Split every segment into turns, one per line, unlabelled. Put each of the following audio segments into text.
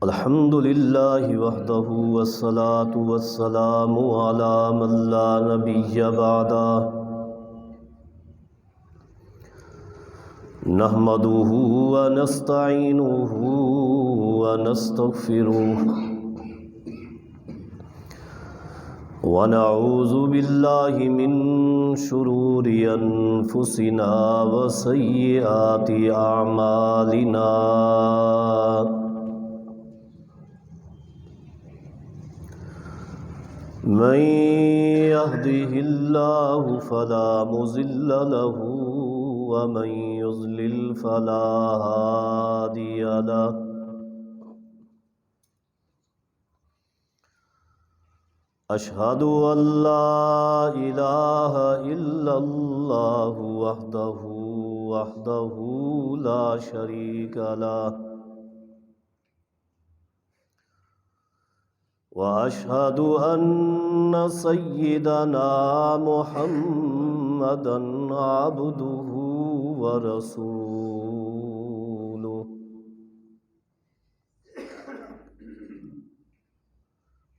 الحمد لله وحده والصلاة والسلام على من لا نبي بعده نحمده ونستعينه ونستغفره ونعوذ بالله من شرور أنفسنا وسيئات أعمالنا من يهده الله فلا مضل له ومن يضلل فلا هادي له أشهد أن لا إله إلا الله وحده لا شريك له وأشهد أن سيدنا محمدًا عبده ورسوله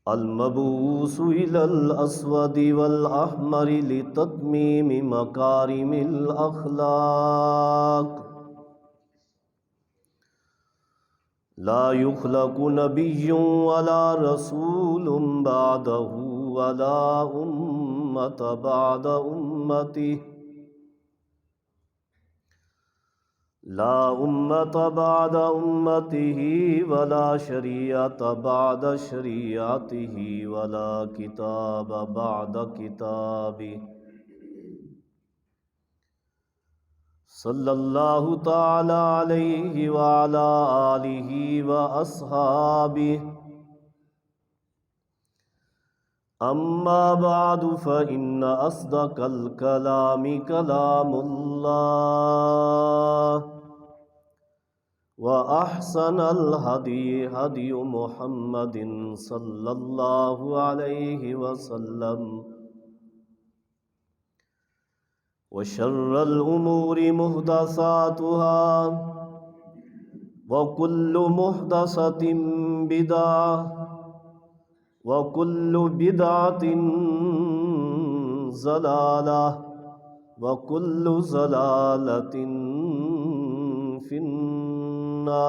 المبعوث إلى الأسود والأحمر لتتميم مكارم الأخلاق لا يخلق نبي ولا رسول بعده ولا أمة بعد أمته لا أمة بعد أمته ولا شريعة بعد شريعته ولا كتاب بعد كتابه صلى الله تعالى عليه وعلى آله وأصحابه أما بعد فإن أصدق الكلام كلام الله وأحسن الهدي هدي محمد صلى الله عليه وسلم وشر الأمور محدثاتها وكل محدثة بدعة وكل بدعة ضلالة وكل ضلالة في النار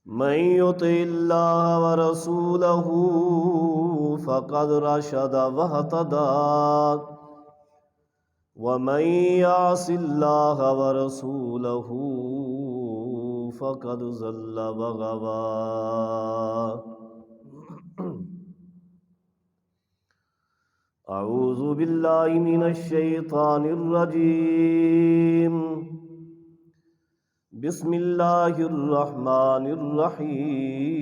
من يطع الله ورسوله فقد رشد واهتدى ومن يعص الله ورسوله فقد ضل وغوى أعوذ بالله من الشيطان الرجيم بسم الله الرحمن الرحيم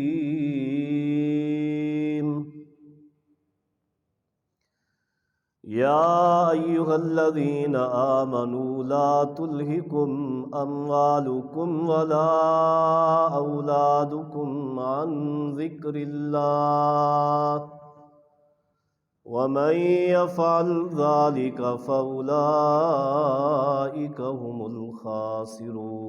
يا أيها الذين آمنوا لا تلهكم أموالكم ولا أولادكم عن ذكر الله ومن يفعل ذلك فأولئك هم الخاسرون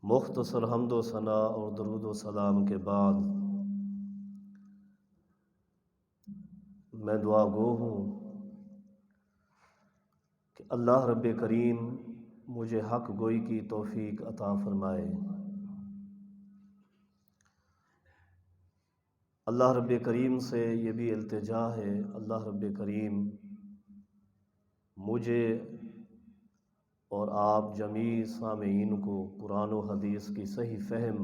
مختصر حمد و ثنا اور درود و سلام کے بعد میں دعا گو ہوں کہ اللہ رب کریم مجھے حق گوئی کی توفیق عطا فرمائے۔ اللہ رب کریم سے یہ بھی التجا ہے، اللہ رب کریم مجھے اور آپ جمیع سامعین کو قرآن و حدیث کی صحیح فہم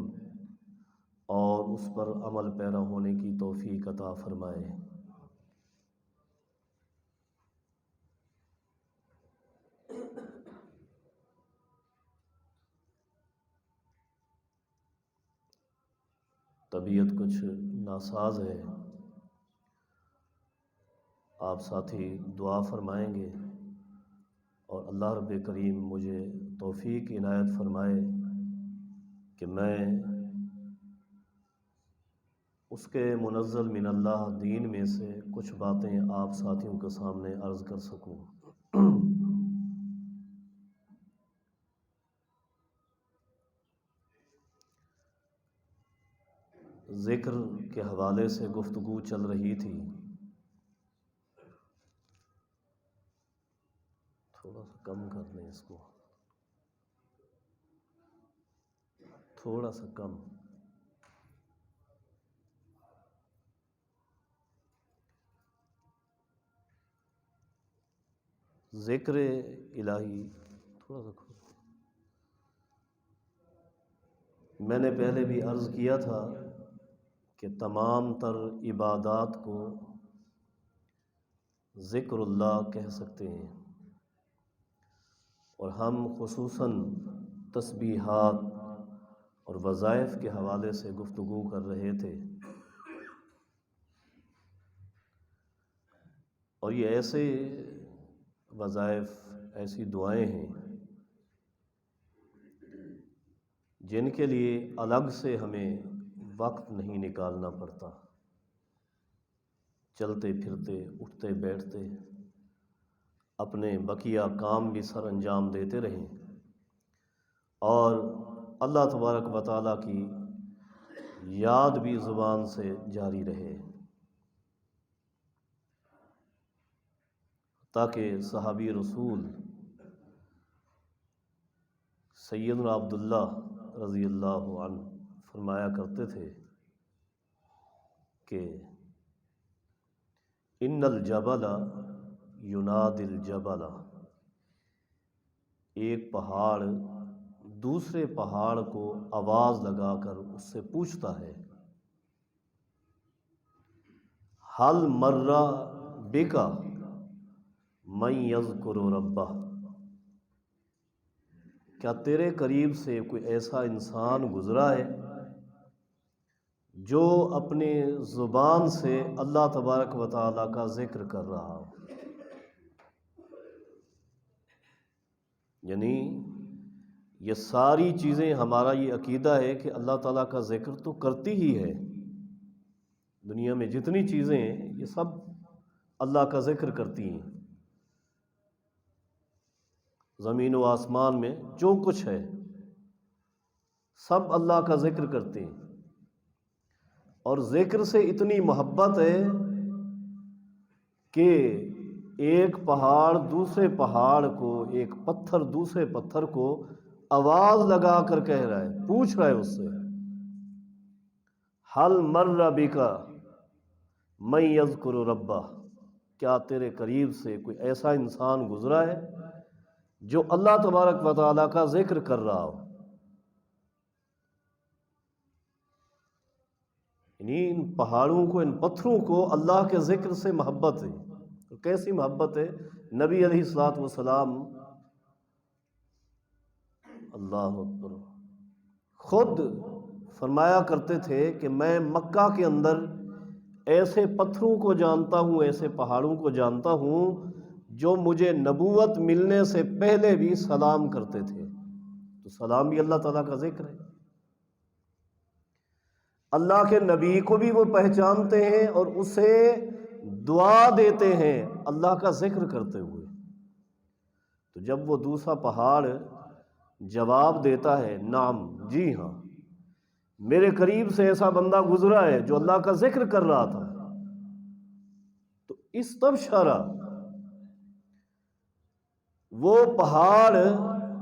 اور اس پر عمل پیرا ہونے کی توفیق عطا فرمائے۔ طبیعت کچھ ناساز ہے، آپ ساتھی دعا فرمائیں گے اور اللہ رب کریم مجھے توفیق عنایت فرمائے کہ میں اس کے منزل من اللہ دین میں سے کچھ باتیں آپ ساتھیوں کے سامنے عرض کر سکوں۔ ذکر کے حوالے سے گفتگو چل رہی تھی، تھوڑا سا کم کر لیں اس کو، تھوڑا سا کم۔ ذکر الہی تھوڑا سا کھول۔ میں نے پہلے بھی عرض کیا تھا کہ تمام تر عبادات کو ذکر اللہ کہہ سکتے ہیں، اور ہم خصوصاً تسبیحات اور وظائف کے حوالے سے گفتگو کر رہے تھے، اور یہ ایسے وظائف، ایسی دعائیں ہیں جن کے لیے الگ سے ہمیں وقت نہیں نکالنا پڑتا، چلتے پھرتے اٹھتے بیٹھتے اپنے بقیہ کام بھی سر انجام دیتے رہیں، اور اللہ تبارک و تعالیٰ کی یاد بھی زبان سے جاری رہے، تاکہ صحابی رسول سیدنا عبداللہ رضی اللہ عنہ فرمایا کرتے تھے کہ ان الجبل ینادی الجبل، ایک پہاڑ دوسرے پہاڑ کو آواز لگا کر اس سے پوچھتا ہے، حل مر بک من یذکر ربہ، کیا تیرے قریب سے کوئی ایسا انسان گزرا ہے جو اپنے زبان سے اللہ تبارک و تعالیٰ کا ذکر کر رہا ہو؟ یعنی یہ ساری چیزیں، ہمارا یہ عقیدہ ہے کہ اللہ تعالیٰ کا ذکر تو کرتی ہی ہے، دنیا میں جتنی چیزیں ہیں یہ سب اللہ کا ذکر کرتی ہیں، زمین و آسمان میں جو کچھ ہے سب اللہ کا ذکر کرتے ہیں، اور ذکر سے اتنی محبت ہے کہ ایک پہاڑ دوسرے پہاڑ کو، ایک پتھر دوسرے پتھر کو آواز لگا کر کہہ رہا ہے، پوچھ رہا ہے اس سے، حل مر بک من یذکر ربہ، کیا تیرے قریب سے کوئی ایسا انسان گزرا ہے جو اللہ تبارک و تعالیٰ کا ذکر کر رہا ہو؟ یعنی ان پہاڑوں کو، ان پتھروں کو اللہ کے ذکر سے محبت ہے، تو کیسی محبت ہے؟ نبی علیہ الصلوۃ والسلام اللہ اکبر خود فرمایا کرتے تھے کہ میں مکہ کے اندر ایسے پتھروں کو جانتا ہوں، ایسے پہاڑوں کو جانتا ہوں جو مجھے نبوت ملنے سے پہلے بھی سلام کرتے تھے، تو سلام بھی اللہ تعالیٰ کا ذکر ہے، اللہ کے نبی کو بھی وہ پہچانتے ہیں اور اسے دعا دیتے ہیں اللہ کا ذکر کرتے ہوئے، تو جب وہ دوسرا پہاڑ جواب دیتا ہے نعم، جی ہاں، میرے قریب سے ایسا بندہ گزرا ہے جو اللہ کا ذکر کر رہا تھا، تو استبشرا، وہ پہاڑ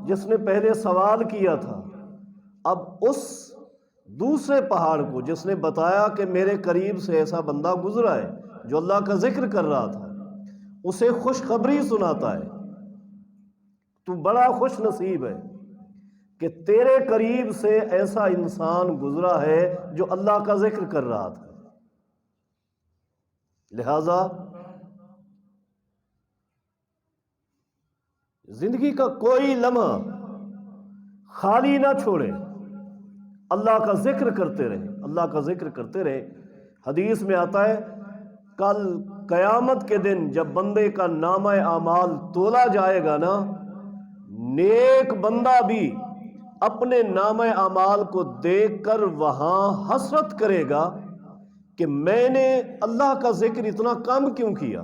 جس نے پہلے سوال کیا تھا اب اس دوسرے پہاڑ کو جس نے بتایا کہ میرے قریب سے ایسا بندہ گزرا ہے جو اللہ کا ذکر کر رہا تھا، اسے خوشخبری سناتا ہے، تو بڑا خوش نصیب ہے کہ تیرے قریب سے ایسا انسان گزرا ہے جو اللہ کا ذکر کر رہا تھا، لہذا زندگی کا کوئی لمحہ خالی نہ چھوڑے، اللہ کا ذکر کرتے رہے، اللہ کا ذکر کرتے رہے۔ حدیث میں آتا ہے کل قیامت کے دن جب بندے کا نامہ اعمال تولا جائے گا نا، نیک بندہ بھی اپنے نامہ اعمال کو دیکھ کر وہاں حسرت کرے گا کہ میں نے اللہ کا ذکر اتنا کم کیوں کیا،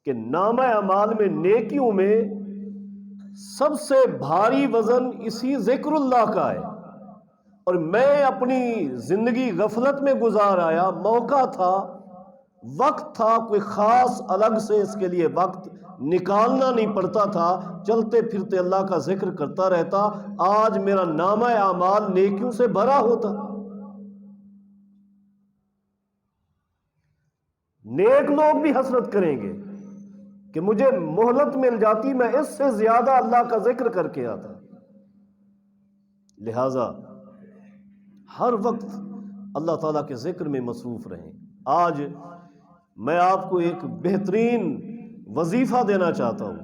کہ نامہ اعمال میں، نیکیوں میں سب سے بھاری وزن اسی ذکر اللہ کا ہے، اور میں اپنی زندگی غفلت میں گزار آیا، موقع تھا، وقت تھا، کوئی خاص الگ سے اس کے لیے وقت نکالنا نہیں پڑتا تھا، چلتے پھرتے اللہ کا ذکر کرتا رہتا، آج میرا نامہ اعمال نیکیوں سے بھرا ہوتا۔ نیک لوگ بھی حسرت کریں گے کہ مجھے مہلت مل جاتی، میں اس سے زیادہ اللہ کا ذکر کر کے آتا۔ لہذا ہر وقت اللہ تعالیٰ کے ذکر میں مصروف رہیں۔ آج میں آپ کو ایک بہترین وظیفہ دینا چاہتا ہوں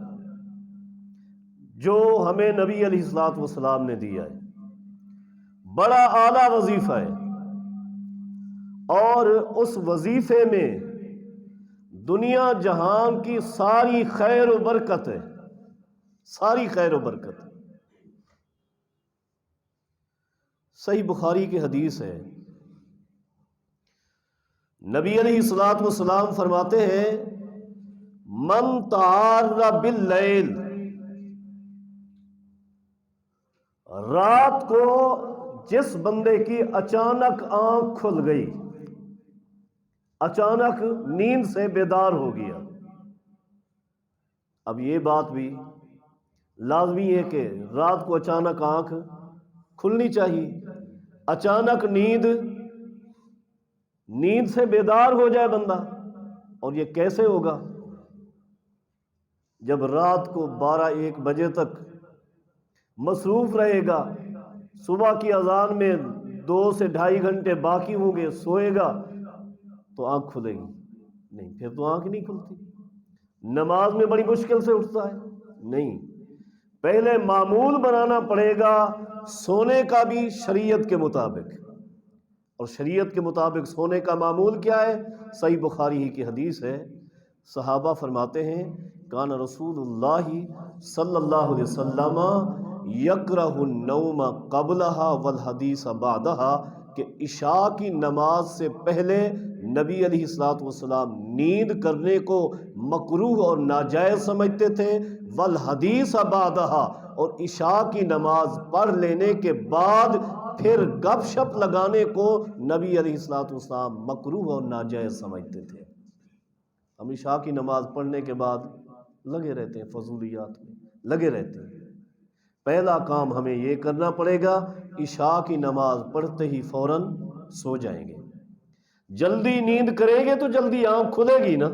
جو ہمیں نبی علیہ الصلوۃ والسلام نے دیا ہے، بڑا اعلیٰ وظیفہ ہے، اور اس وظیفے میں دنیا جہان کی ساری خیر و برکت ہے، ساری خیر و برکت ہے۔ صحیح بخاری کی حدیث ہے، نبی علیہ الصلوۃ والسلام فرماتے ہیں، من تعار باللیل، رات کو جس بندے کی اچانک آنکھ کھل گئی، اچانک نیند سے بیدار ہو گیا۔ اب یہ بات بھی لازمی ہے کہ رات کو اچانک آنکھ کھلنی چاہیے، اچانک نیند سے بیدار ہو جائے بندہ، اور یہ کیسے ہوگا؟ جب رات کو 12-1 بجے تک مصروف رہے گا، صبح کی اذان میں 2 سے 2.5 گھنٹے باقی ہوں گے، سوئے گا تو آنکھ کھلے گی نہیں، پھر تو آنکھ نہیں کھلتی۔ نماز میں بڑی مشکل سے اٹھتا ہے، نہیں، پہلے معمول بنانا پڑے گا سونے کا بھی شریعت کے مطابق، اور شریعت کے مطابق سونے کا معمول کیا ہے؟ صحیح بخاری ہی کی حدیث ہے، صحابہ فرماتے ہیں، کان رسول اللہ صلی اللہ علیہ وسلم یکرہ النوم قبلہا والحدیث بعدہا، کہ عشاء کی نماز سے پہلے نبی علیہ الصلوۃ والسلام نیند کرنے کو مکروہ اور ناجائز سمجھتے تھے، والحدیث بعدہا، اور عشاء کی نماز پڑھ لینے کے بعد پھر گپ شپ لگانے کو نبی علیہ الصلوۃ والسلام مکروہ اور ناجائز سمجھتے تھے۔ ہم عشاء کی نماز پڑھنے کے بعد لگے رہتے ہیں، فضولیات میں لگے رہتے ہیں۔ پہلا کام ہمیں یہ کرنا پڑے گا، عشاء کی نماز پڑھتے ہی فوراً سو جائیں گے۔ جلدی نیند کریں گے تو جلدی آنکھ کھلے گی نا،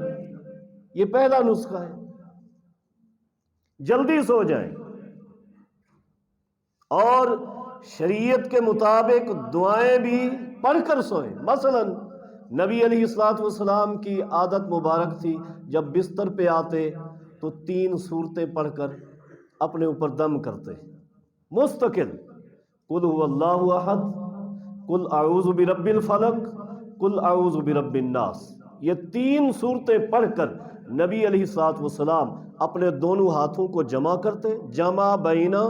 یہ پہلا نسخہ ہے، جلدی سو جائیں، اور شریعت کے مطابق دعائیں بھی پڑھ کر سوئیں۔ مثلا نبی علیہ الصلوۃ والسلام کی عادت مبارک تھی، جب بستر پہ آتے تو 3 سورتیں پڑھ کر اپنے اوپر دم کرتے، مستقل، قل هو اللہ احد، قل اعوذ برب الفلق، قل اعوذ برب الناس، یہ 3 سورتیں پڑھ کر نبی علیہ الصلوۃ والسلام اپنے دونوں ہاتھوں کو جمع کرتے، جمع بینا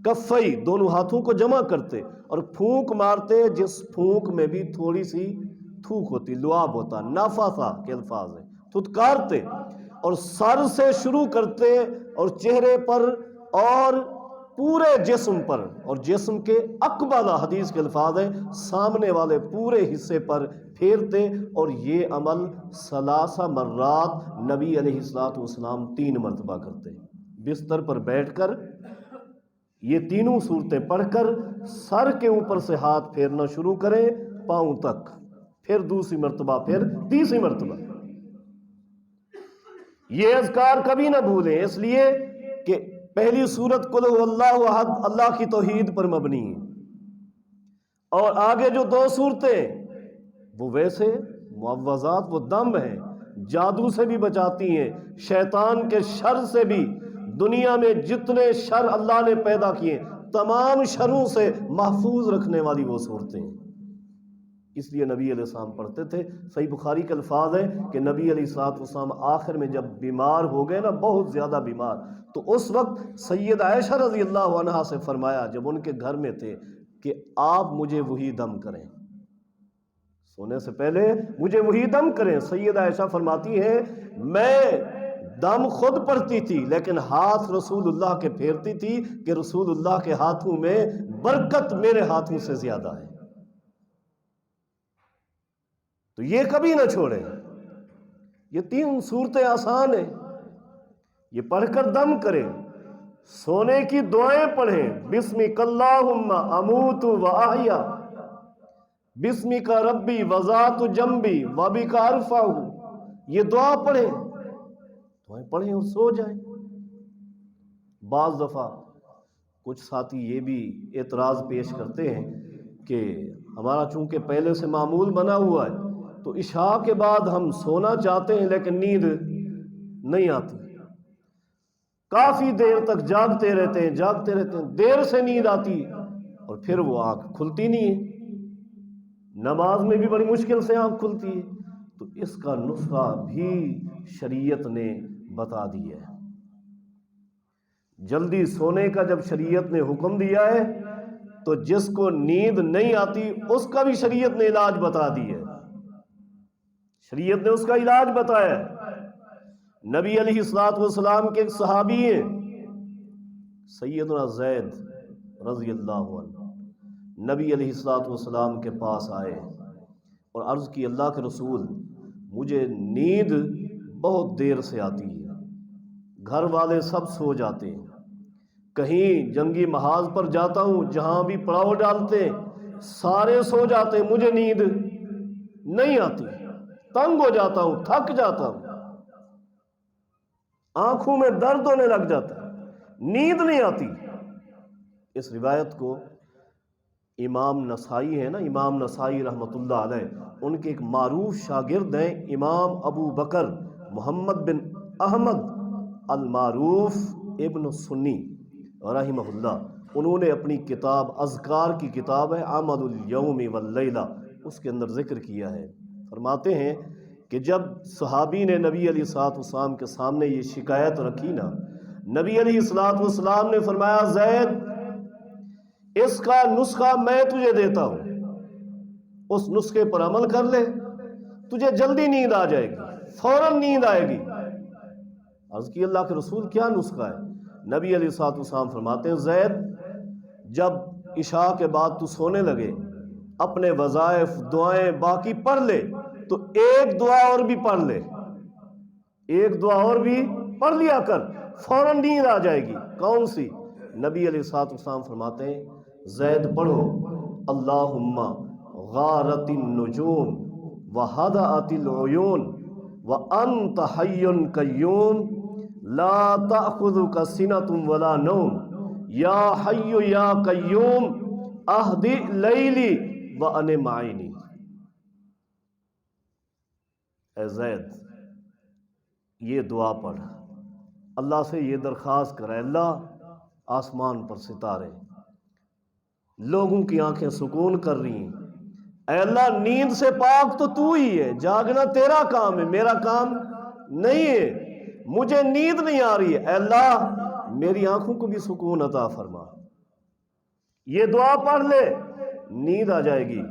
کفئی، دونوں ہاتھوں کو جمع کرتے اور پھونک مارتے، جس پھونک میں بھی تھوڑی سی تھوک ہوتی، لعاب ہوتا، نافاسا کے الفاظ ہیں، تھتکارتے، اور سر سے شروع کرتے اور چہرے پر اور پورے جسم پر، اور جسم کے اقبال، حدیث کے الفاظ ہیں، سامنے والے پورے حصے پر پھیرتے، اور یہ عمل 3 مرات نبی علیہ الصلوۃ والسلام 3 مرتبہ کرتے، بستر پر بیٹھ کر یہ 3 صورتیں پڑھ کر سر کے اوپر سے ہاتھ پھیرنا شروع کریں پاؤں تک، پھر دوسری مرتبہ، پھر تیسری مرتبہ۔ یہ اذکار کبھی نہ بھولیں، اس لیے کہ پہلی سورت قل هو اللہ احد اللہ کی توحید پر مبنی ہے، اور آگے جو 2 صورتیں وہ ویسے معوذات، وہ دم ہیں، جادو سے بھی بچاتی ہیں، شیطان کے شر سے بھی، دنیا میں جتنے شر اللہ نے پیدا کیے تمام شروں سے محفوظ رکھنے والی وہ صورتیں ہیں۔ اس لیے نبی علیہ السلام پڑھتے تھے۔ صحیح بخاری کے الفاظ ہے کہ نبی علیہ الصلوۃ والسلام آخر میں جب بیمار ہو گئے نا، بہت زیادہ بیمار، تو اس وقت سید عائشہ رضی اللہ عنہا سے فرمایا جب ان کے گھر میں تھے کہ آپ مجھے وہی دم کریں، سونے سے پہلے مجھے وہی دم کریں۔ سید عائشہ فرماتی ہیں میں دم خود پڑتی تھی لیکن ہاتھ رسول اللہ کے پھیرتی تھی کہ رسول اللہ کے ہاتھوں میں برکت میرے ہاتھوں سے زیادہ ہے۔ تو یہ کبھی نہ چھوڑیں۔ یہ 3 صورتیں آسان ہیں، یہ پڑھ کر دم کریں، سونے کی دعائیں پڑھیں، بسمک اللہم اموت و احیا، بسمک ربی وذات جنبی وبک ارفع، یہ دعا پڑھیں، دعائیں پڑھیں اور سو جائیں۔ بعض دفعہ کچھ ساتھی یہ بھی اعتراض پیش کرتے ہیں کہ ہمارا چونکہ پہلے سے معمول بنا ہوا ہے تو عشاء کے بعد ہم سونا چاہتے ہیں لیکن نیند نہیں آتی، کافی دیر تک جاگتے رہتے ہیں، دیر سے نیند آتی اور پھر وہ آنکھ کھلتی نہیں ہے، نماز میں بھی بڑی مشکل سے آنکھ کھلتی ہے۔ تو اس کا نسخہ بھی شریعت نے بتا دیا ہے۔ جلدی سونے کا جب شریعت نے حکم دیا ہے تو جس کو نیند نہیں آتی اس کا بھی شریعت نے علاج بتا دیا ہے، شریعت نے اس کا علاج بتایا ہے۔ نبی علیہ الصلوۃ والسلام کے ایک صحابی ہیں سیدنا زید رضی اللہ عنہ، نبی علیہ الصلوۃ والسلام کے پاس آئے اور عرض کی اللہ کے رسول مجھے نیند بہت دیر سے آتی ہے، گھر والے سب سو جاتے ہیں، کہیں جنگی محاذ پر جاتا ہوں جہاں بھی پڑاؤ ڈالتے سارے سو جاتے ہیں، مجھے نیند نہیں آتی، تنگ ہو جاتا ہوں، تھک جاتا ہوں، آنکھوں میں درد ہونے لگ جاتا ہے، نیند نہیں آتی۔ اس روایت کو امام نسائی ہے نا، امام نسائی رحمۃ اللہ علیہ، ان کے ایک معروف شاگرد ہیں امام ابو بکر محمد بن احمد المعروف ابن سنی رحمہ اللہ، انہوں نے اپنی کتاب اذکار کی کتاب ہے عمل الیوم واللیلہ، اس کے اندر ذکر کیا ہے، فرماتے ہیں کہ جب صحابی نے نبی علیہ الصلوۃ والسلام کے سامنے یہ شکایت رکھی نا، نبی علیہ الصلوۃ والسلام نے فرمایا زید اس کا نسخہ میں تجھے دیتا ہوں، اس نسخے پر عمل کر لے، تجھے جلدی نیند آ جائے گی، فوراً نیند آئے گی۔ عرض کی اللہ کے رسول کیا نسخہ ہے؟ نبی علیہ الصلوۃ والسلام فرماتے ہیں زید جب عشاء کے بعد تو سونے لگے اپنے وظائف دعائیں باقی پڑھ لے، تو ایک دعا اور بھی پڑھ لے، ایک دعا اور بھی پڑھ لیا کر، فوراً نیند آ جائے گی۔ کون سی؟ نبی علیہ الصلوۃ والسلام فرماتے ہیں زید پڑھو اللہم غارت النجوم وہدأت العیون وانت حی قیوم لا تأخذک سنۃ ولا نوم یا حی یا قیوم اہدی لیلی وانم عینی۔ اے زید یہ دعا پڑھ، اللہ سے یہ درخواست کرے اللہ آسمان پر ستارے، لوگوں کی آنکھیں سکون کر رہی ہیں، اے اللہ نیند سے پاک تو ہی ہے، جاگنا تیرا کام ہے، میرا کام نہیں ہے، مجھے نیند نہیں آ رہی ہے، اے اللہ میری آنکھوں کو بھی سکون عطا فرما۔ یہ دعا پڑھ لے نیند آ جائے گی۔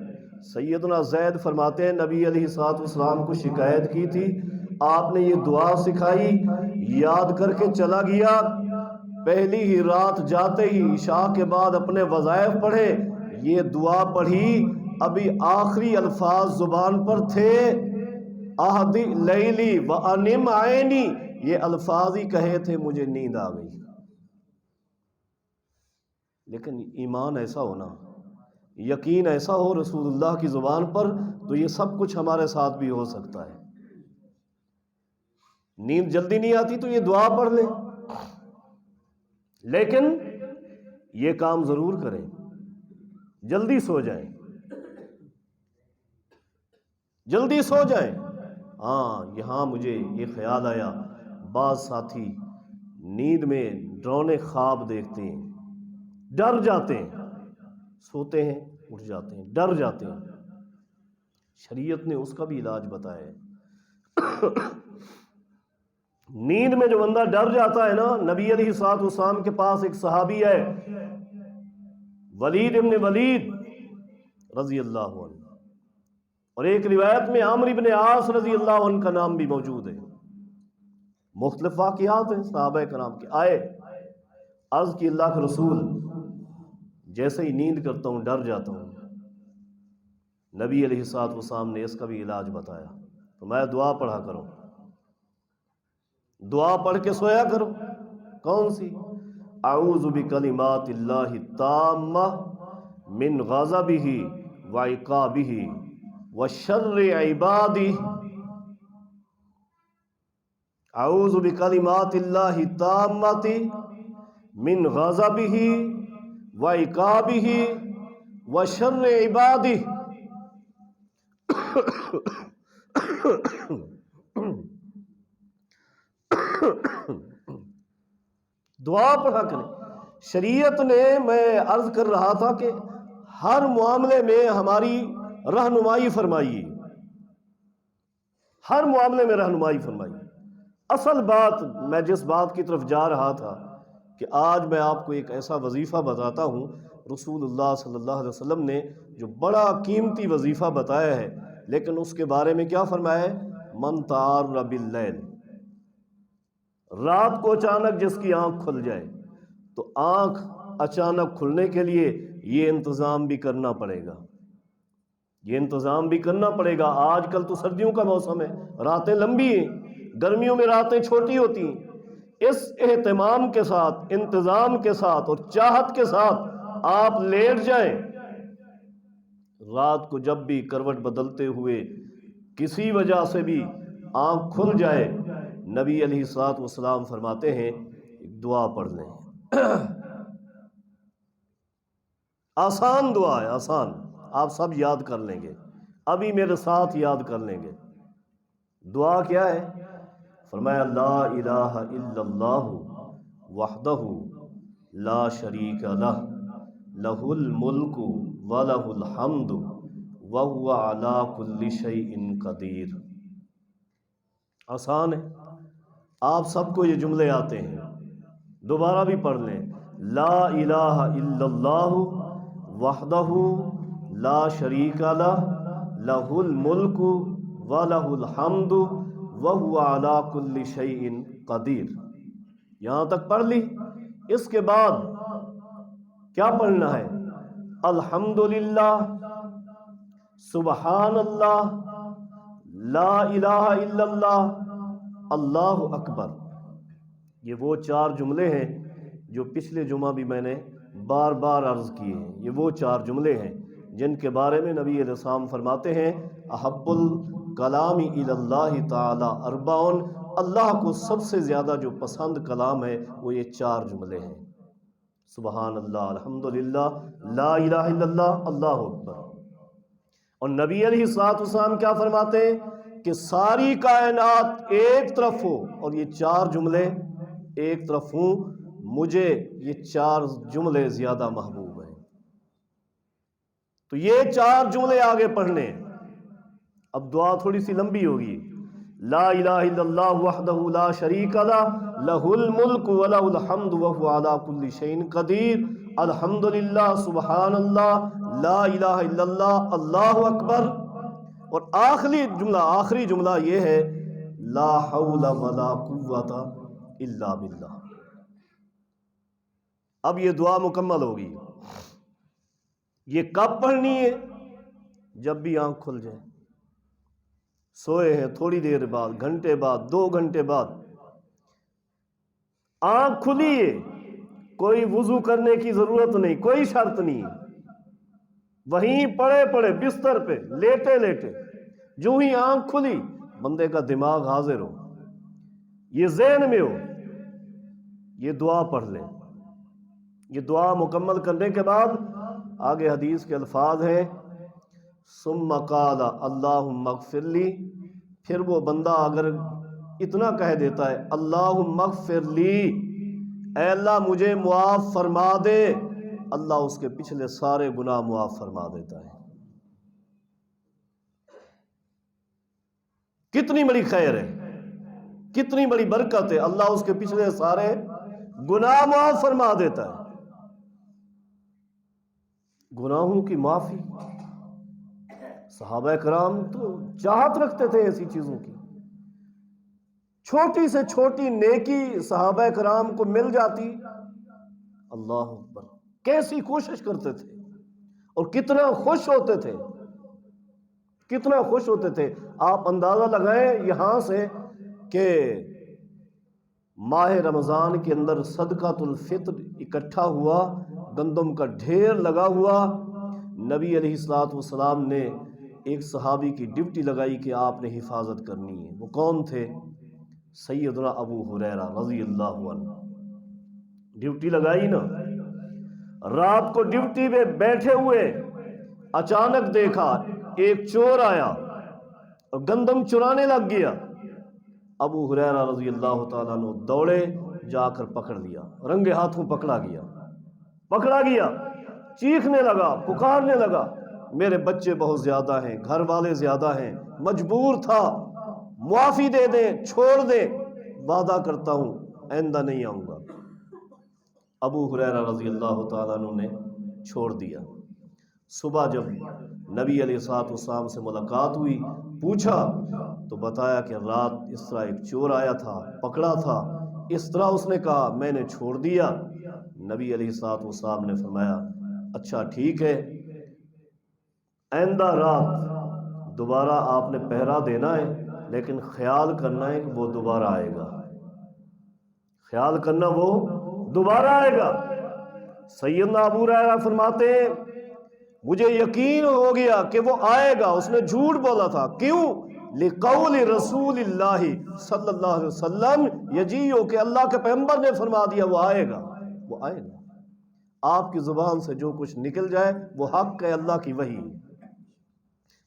سیدنا زید فرماتے ہیں نبی علیہ الصلوۃ والسلام کو شکایت کی تھی، آپ نے یہ دعا سکھائی، یاد کر کے چلا گیا، پہلی ہی رات جاتے ہی عشاء کے بعد اپنے وظائف پڑھے، یہ دعا پڑھی، ابھی آخری الفاظ زبان پر تھے اہدی لیلی وانم عینی، یہ الفاظ ہی کہے تھے مجھے نیند آ گئی۔ لیکن ایمان ایسا ہونا، یقین ایسا ہو رسول اللہ کی زبان پر، تو یہ سب کچھ ہمارے ساتھ بھی ہو سکتا ہے۔ نیند جلدی نہیں آتی تو یہ دعا پڑھ لیں، لیکن یہ کام ضرور کریں، جلدی سو جائیں، جلدی سو جائیں۔ ہاں یہاں مجھے یہ خیال آیا، بعض ساتھی نیند میں ڈراؤنے خواب دیکھتے ہیں، ڈر جاتے ہیں، سوتے ہیں اٹھ جاتے ہیں، ڈر جاتے ہیں، شریعت نے اس کا بھی علاج بتایا ہے۔ نیند میں جو بندہ ڈر جاتا ہے نا، نبی علیہ الصلوۃ والسلام کے پاس ایک صحابی ہے، ولید ابن ولید رضی اللہ عنہ، اور ایک روایت میں عمرو ابن عاص رضی اللہ عنہ کا نام بھی موجود ہے۔ مختلف واقعات ہیں صحابہ کرام کے۔ آئے عرض کی اللہ کے رسول جیسے ہی نیند کرتا ہوں ڈر جاتا ہوں، نبی علیہ الصلوۃ والسلام نے اس کا بھی علاج بتایا، تو میں دعا پڑھا کرو، دعا پڑھ کے سویا کرو۔ کون سی؟ اعوذ بکلمات اللہ التامہ من غضبہ وعقابہ وشر عبادہ، اعوذ بکلمات اللہ التامۃ من غضبہ وعقابہ وشر عبادہ۔ دعا پڑھا کریں۔ شریعت نے، میں عرض کر رہا تھا کہ ہر معاملے میں ہماری رہنمائی فرمائی، ہر معاملے میں رہنمائی فرمائی۔ اصل بات میں جس بات کی طرف جا رہا تھا کہ آج میں آپ کو ایک ایسا وظیفہ بتاتا ہوں، رسول اللہ صلی اللہ علیہ وسلم نے جو بڑا قیمتی وظیفہ بتایا ہے، لیکن اس کے بارے میں کیا فرمایا ہے؟ من تعار باللیل، رات کو اچانک جس کی آنکھ کھل جائے، تو آنکھ اچانک کھلنے کے لیے یہ انتظام بھی کرنا پڑے گا، یہ انتظام بھی کرنا پڑے گا۔ آج کل تو سردیوں کا موسم ہے، راتیں لمبی ہیں، گرمیوں میں راتیں چھوٹی ہوتی ہیں۔ اس اہتمام کے ساتھ، انتظام کے ساتھ اور چاہت کے ساتھ آپ لیٹ جائیں، رات کو جب بھی کروٹ بدلتے ہوئے کسی وجہ سے بھی آنکھ کھل جائے، نبی علیہ الصلوۃ والسلام فرماتے ہیں ایک دعا پڑھ لیں۔ آسان دعا ہے، آسان، آپ سب یاد کر لیں گے، ابھی میرے ساتھ یاد کر لیں گے۔ دعا کیا ہے؟ فرمایا لا الہ الا اللہ وحدہ لا شریک لہ لہ الملک ولہ الحمد وہو علی کل شیء قدیر۔ آسان ہے، آپ سب کو یہ جملے آتے ہیں، دوبارہ بھی پڑھ لیں۔ لا الہ الا اللہ وحدہ لا شریک لہ لہ الملک ولہ الحمد وہو علی کل شیء قدیر۔ یہاں تک پڑھ لی۔ اس کے بعد کیا پڑھنا ہے؟ الحمدللہ، سبحان اللہ، لا الہ الا اللہ، اللہ اکبر۔ یہ وہ چار جملے ہیں جو پچھلے جمعہ بھی میں نے بار بار عرض کیے ہیں۔ یہ وہ چار جملے ہیں جن کے بارے میں نبی علیہ السلام فرماتے ہیں احب الکلام الی اللہ تعالی اربعون، اللہ کو سب سے زیادہ جو پسند کلام ہے وہ یہ چار جملے ہیں، سبحان اللہ، الحمدللہ، لا الہ الا اللہ، اللہ اکبر۔ اور نبی علیہ الصلوۃ والسلام کیا فرماتے ہیں کہ ساری کائنات ایک طرف ہو اور یہ چار جملے ایک طرف ہوں، مجھے یہ چار جملے زیادہ محبوب ہیں۔ تو یہ چار جملے آگے پڑھنے ہیں۔ اب دعا تھوڑی سی لمبی ہوگی۔ لا الہ الا اللہ وحدہ لا شریک لہ لہ الملک ولہ الحمد وہو علی کل شیء قدیر، الحمدللہ، سبحان اللہ، لا الہ الا اللہ، اللہ اکبر۔ اور آخری جملہ یہ ہے لا حول ولا قوت الا باللہ۔ اب یہ دعا مکمل ہوگی۔ یہ کب پڑھنی ہے؟ جب بھی آنکھ کھل جائے، سوئے ہیں تھوڑی دیر بعد، گھنٹے بعد، 2 گھنٹے بعد، آنکھ کھلی ہے، کوئی وضو کرنے کی ضرورت نہیں، کوئی شرط نہیں، وہیں پڑے پڑے بستر پہ لیٹے لیٹے جو ہی آنکھ کھلی بندے کا دماغ حاضر ہو، یہ ذہن میں ہو، یہ دعا پڑھ لیں۔ یہ دعا مکمل کرنے کے بعد آگے حدیث کے الفاظ ہیں ثم قال اللہم اغفر لی، پھر وہ بندہ اگر اتنا کہہ دیتا ہے اللہم اغفر لی، اے اللہ مجھے معاف فرما دے، اللہ اس کے پچھلے سارے گناہ معاف فرما دیتا ہے۔ کتنی بڑی خیر ہے، کتنی بڑی برکت ہے، اللہ اس کے پچھلے سارے گناہ معاف فرما دیتا ہے۔ گناہوں کی معافی، صحابہ کرام تو چاہت رکھتے تھے ایسی چیزوں کی، چھوٹی سے چھوٹی نیکی صحابہ کرام کو مل جاتی، اللہ اکبر، کیسی کوشش کرتے تھے اور کتنا خوش ہوتے تھے، کتنا خوش ہوتے تھے۔ آپ اندازہ لگائیں یہاں سے کہ ماہ رمضان کے اندر صدقۃ الفطر اکٹھا ہوا، گندم کا ڈھیر لگا ہوا، نبی علیہ الصلوۃ والسلام نے ایک صحابی کی ڈیوٹی لگائی کہ آپ نے حفاظت کرنی ہے۔ وہ کون تھے؟ سیدنا ابو ہریرہ رضی اللہ عنہ۔ ڈیوٹی لگائی نا، رات کو ڈیوٹی میں بیٹھے ہوئے اچانک دیکھا ایک چور آیا اور گندم چرانے لگ گیا۔ ابو ہریرہ رضی اللہ تعالیٰ عنہ دوڑے، جا کر پکڑ لیا، رنگے ہاتھوں پکڑا گیا، چیخنے لگا، پکارنے لگا، میرے بچے بہت زیادہ ہیں، گھر والے زیادہ ہیں، مجبور تھا، معافی دے دیں، چھوڑ دیں، وعدہ کرتا ہوں آئندہ نہیں آؤں گا۔ ابو ہریرہ رضی اللہ تعالیٰ عنہ نے چھوڑ دیا۔ صبح جب نبی علیہ الصلوۃ والسلام سے ملاقات ہوئی، پوچھا تو بتایا کہ رات اس طرح ایک چور آیا تھا، پکڑا تھا، اس طرح اس نے کہا، میں نے چھوڑ دیا۔ نبی علیہ الصلوۃ والسلام نے فرمایا اچھا ٹھیک ہے، آئندہ رات دوبارہ آپ نے پہرا دینا ہے، لیکن خیال کرنا ہے کہ وہ دوبارہ آئے گا، خیال کرنا وہ دوبارہ آئے گا۔ سیدنا ابو ہریرہ فرماتے ہیں مجھے یقین ہو گیا کہ وہ آئے گا، اس نے جھوٹ بولا تھا، کیوں؟ لقول رسول اللہ صلی اللہ علیہ وسلم یجیو، کہ اللہ کے پیغمبر نے فرما دیا وہ آئے گا، وہ آئے گا۔ آپ کی زبان سے جو کچھ نکل جائے وہ حق ہے، اللہ کی وحی ہے،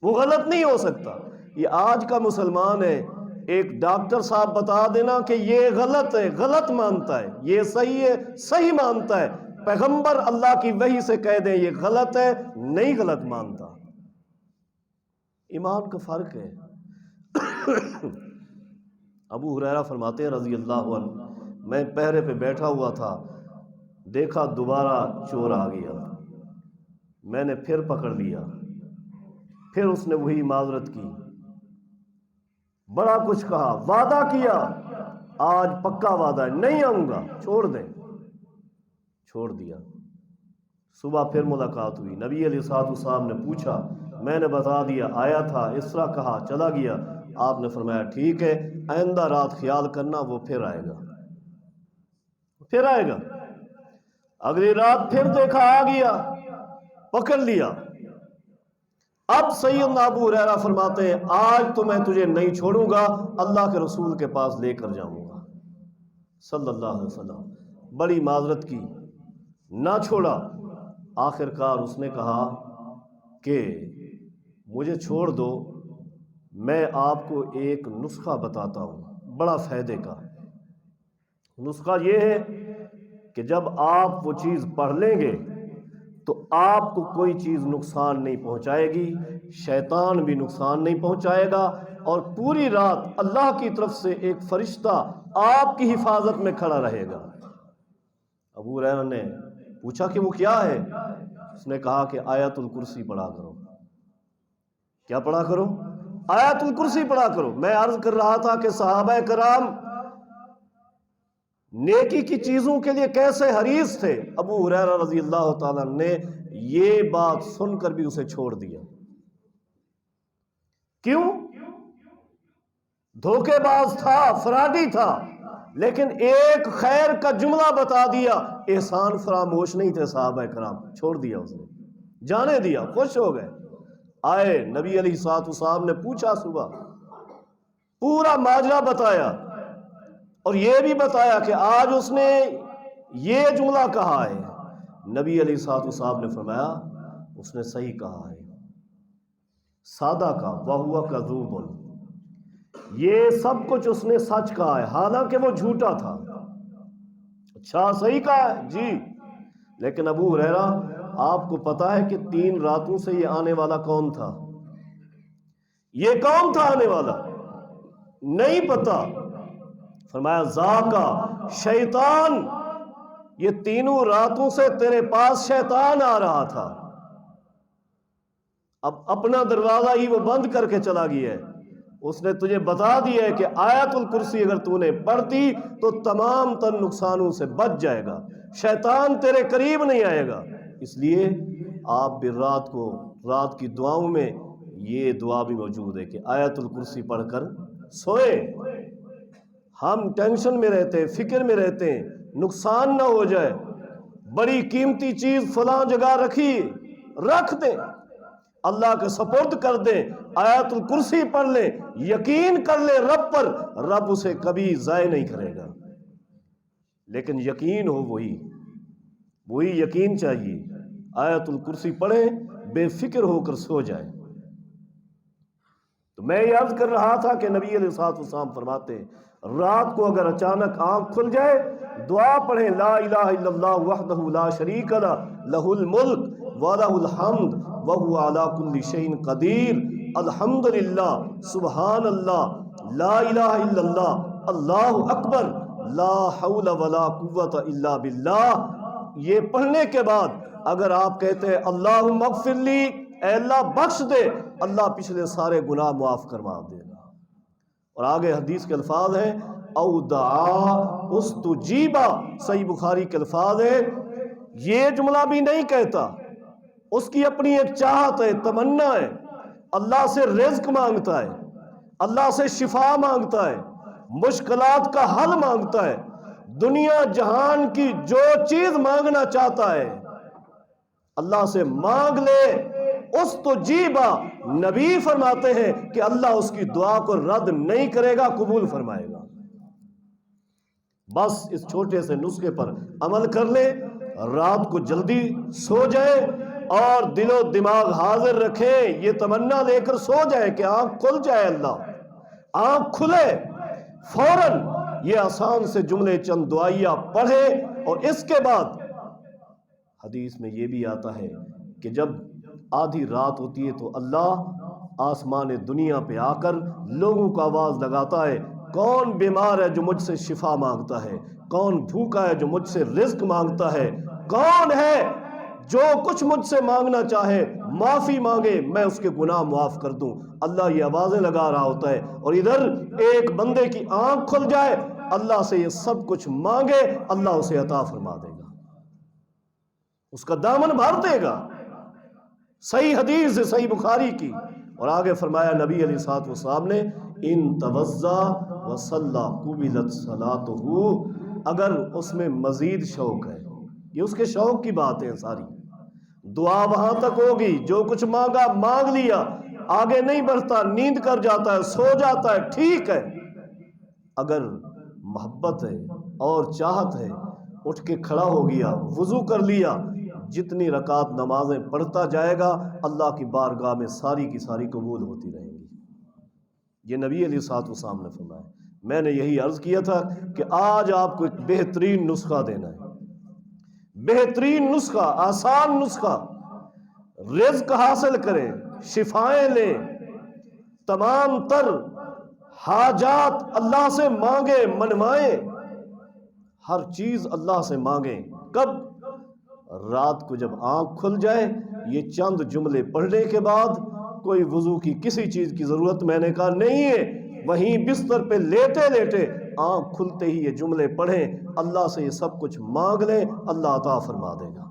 وہ غلط نہیں ہو سکتا۔ یہ آج کا مسلمان ہے، ایک ڈاکٹر صاحب بتا دینا کہ یہ غلط ہے، غلط مانتا ہے، یہ صحیح ہے، صحیح مانتا ہے، پیغمبر اللہ کی وحی سے کہہ دیں یہ غلط ہے، نہیں غلط مانتا۔ ایمان کا فرق ہے۔ ابو ہریرہ فرماتے ہیں رضی اللہ عنہ، میں پہرے پہ بیٹھا ہوا تھا، دیکھا دوبارہ چور آ گیا، میں نے پھر پکڑ لیا، پھر اس نے وہی معذرت کی، بڑا کچھ کہا، وعدہ کیا، آج پکا وعدہ ہے نہیں آؤں گا، چھوڑ دیں، چھوڑ دیا۔ صبح پھر ملاقات ہوئی، نبی علیہ الصلوۃ والسلام نے پوچھا، میں نے بتا دیا، آیا تھا، اس طرح کہا، چلا گیا۔ آپ نے فرمایا ٹھیک ہے، آئندہ رات خیال کرنا وہ پھر آئے گا، پھر آئے گا۔ اگلی رات پھر دیکھا آ گیا، پکڑ لیا۔ اب سیدنا ابو ہریرہ فرماتے ہیں آج تو میں تجھے نہیں چھوڑوں گا، اللہ کے رسول کے پاس لے کر جاؤں گا صلی اللہ علیہ وسلم۔ بڑی معذرت کی، نہ چھوڑا۔ آخر کار اس نے کہا کہ مجھے چھوڑ دو، میں آپ کو ایک نسخہ بتاتا ہوں بڑا فائدے کا۔ نسخہ یہ ہے کہ جب آپ وہ چیز پڑھ لیں گے تو آپ کو کوئی چیز نقصان نہیں پہنچائے گی، شیطان بھی نقصان نہیں پہنچائے گا، اور پوری رات اللہ کی طرف سے ایک فرشتہ آپ کی حفاظت میں کھڑا رہے گا۔ ابو ہریرہ نے پوچھا کہ وہ کیا ہے؟ اس نے کہا کہ آیت الکرسی پڑھا کرو۔ کیا پڑھا کرو؟ آیت الکرسی پڑھا کرو۔ میں عرض کر رہا تھا کہ صحابہ کرام نیکی کی چیزوں کے لیے کیسے حریص تھے۔ ابو ہریرہ رضی اللہ تعالیٰ نے یہ بات سن کر بھی اسے چھوڑ دیا۔ کیوں؟ دھوکے باز تھا، فراڈی تھا، لیکن ایک خیر کا جملہ بتا دیا، احسان فراموش نہیں تھے صحابہ کرام، چھوڑ دیا، اس نے جانے دیا، خوش ہو گئے۔ آئے نبی علیہ الصلوۃ والسلام نے پوچھا، صبح پورا ماجرا بتایا، اور یہ بھی بتایا کہ آج اس نے یہ جملہ کہا ہے۔ نبی علیہ الصلوۃ والسلام نے فرمایا اس نے صحیح کہا ہے، سادہ کا وَهُوَ كَذُوبٌ، یہ سب کچھ اس نے سچ کہا ہے، حالانکہ وہ جھوٹا تھا۔ اچھا صحیح کہا ہے جی، لیکن ابو ہریرہ آپ کو پتا ہے کہ 3 راتوں سے یہ آنے والا کون تھا؟ یہ کون تھا آنے والا؟ نہیں پتا. فرمایا ذاکا شیطان، یہ تینوں راتوں سے تیرے پاس شیطان آ رہا تھا. اب اپنا دروازہ ہی وہ بند کر کے چلا گیا ہے. اس نے تجھے بتا دیا ہے کہ آیت الکرسی اگر تو نے پڑھ دی تو تمام تر نقصانوں سے بچ جائے گا، شیطان تیرے قریب نہیں آئے گا. اس لیے آپ بھی رات کی دعاؤں میں یہ دعا بھی موجود ہے کہ آیت الکرسی پڑھ کر سوئے. ہم ٹینشن میں رہتے ہیں، فکر میں رہتے ہیں، نقصان نہ ہو جائے، بڑی قیمتی چیز فلاں جگہ رکھ دیں، اللہ کے سپرد کر دیں، آیت الکرسی پڑھ لیں، یقین کر لیں رب پر، رب اسے کبھی ضائع نہیں کرے گا. لیکن یقین ہو وہی یقین چاہیے. آیت الکرسی پڑھیں، بے فکر ہو کر سو جائیں. تو میں یہ عرض کر رہا تھا کہ نبی علیہ الصلوۃ والسلام فرماتے ہیں رات کو اگر اچانک آنکھ کھل جائے دعا پڑھیں، لا الہ الا اللہ وحدہ لا شریک لہ لہ الملک ولہ الحمد وہو علی کل شیء قدیر، الحمدللہ، سبحان اللہ، لا الہ الا اللہ، اللہ اکبر، لا حول ولا قوت الا باللہ. یہ پڑھنے کے بعد اگر آپ کہتے ہیں اللہم اغفر لی، اے اللہ بخش دے، اللہ پچھلے سارے گناہ معاف کروا دے گا. اور آگے حدیث کے الفاظ ہیں او دعا استجیبا، صحیح بخاری کے الفاظ ہیں. یہ جملہ بھی نہیں کہتا، اس کی اپنی ایک چاہت ہے، تمنا ہے، اللہ سے رزق مانگتا ہے، اللہ سے شفا مانگتا ہے، مشکلات کا حل مانگتا ہے، دنیا جہان کی جو چیز مانگنا چاہتا ہے اللہ سے مانگ لے. استجیبا، نبی فرماتے ہیں کہ اللہ اس کی دعا کو رد نہیں کرے گا، قبول فرمائے گا. بس اس چھوٹے سے نسخے پر عمل کر لیں، رات کو جلدی سو جائیں اور دل و دماغ حاضر رکھیں، یہ تمنا لے کر سو جائیں کہ آنکھ کھل جائے. اللہ آنکھ کھلے فوراً یہ آسان سے جملے چند دعائیہ پڑھیں. اور اس کے بعد حدیث میں یہ بھی آتا ہے کہ جب آدھی رات ہوتی ہے تو اللہ آسمان دنیا پہ آ کر لوگوں کو آواز لگاتا ہے، کون بیمار ہے جو مجھ سے شفا مانگتا ہے، کون بھوکا ہے جو مجھ سے رزق مانگتا ہے، کون ہے جو کچھ مجھ سے مانگنا چاہے معافی مانگے میں اس کے گناہ معاف کر دوں. اللہ یہ آوازیں لگا رہا ہوتا ہے اور ادھر ایک بندے کی آنکھ کھل جائے، اللہ سے یہ سب کچھ مانگے، اللہ اسے عطا فرما دے گا، اس کا دامن بھر دے گا. صحیح حدیث ہے صحیح بخاری کی. اور آگے فرمایا نبی علیہ الصلوۃ والسلام نے ان توضا وصلی قبلت صلاتہ، اگر اس میں مزید شوق ہے، یہ اس کے شوق کی بات ہے ساری، دعا وہاں تک ہوگی، جو کچھ مانگا مانگ لیا، آگے نہیں بڑھتا، نیند کر جاتا ہے، سو جاتا ہے، ٹھیک ہے. اگر محبت ہے اور چاہت ہے، اٹھ کے کھڑا ہو گیا، وضو کر لیا، جتنی رکعت نمازیں پڑھتا جائے گا اللہ کی بارگاہ میں ساری کی ساری قبول ہوتی رہیں گی. یہ نبی علیہ الصلوۃ والسلام نے فرمایا. میں نے یہی عرض کیا تھا کہ آج آپ کو ایک بہترین نسخہ دینا ہے، بہترین نسخہ، آسان نسخہ. رزق حاصل کریں، شفائیں لیں، تمام تر حاجات اللہ سے مانگیں، منوائیں، ہر چیز اللہ سے مانگیں. کب؟ رات کو جب آنکھ کھل جائے. یہ چند جملے پڑھنے کے بعد کوئی وضو کی کسی چیز کی ضرورت میں نے کہا نہیں ہے، وہیں بستر پہ لیٹے لیٹے آنکھ کھلتے ہی یہ جملے پڑھیں، اللہ سے یہ سب کچھ مانگ لیں، اللہ عطا فرما دے گا.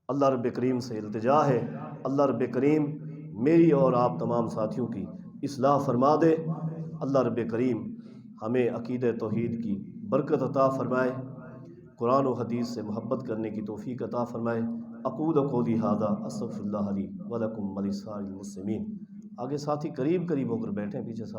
اللہ رب کریم سے التجا ہے، اللہ رب کریم میری اور آپ تمام ساتھیوں کی اصلاح فرما دے. اللہ رب کریم ہمیں عقیدہ توحید کی برکت عطا فرمائے، قرآن و حدیث سے محبت کرنے کی توفیق عطا فرمائے. اقول قولی ھذا استغفر اللہ لی ولکم ولسائر المسلمین. آگے ساتھی قریب ہو کر بیٹھیں، پیچھے ساتھ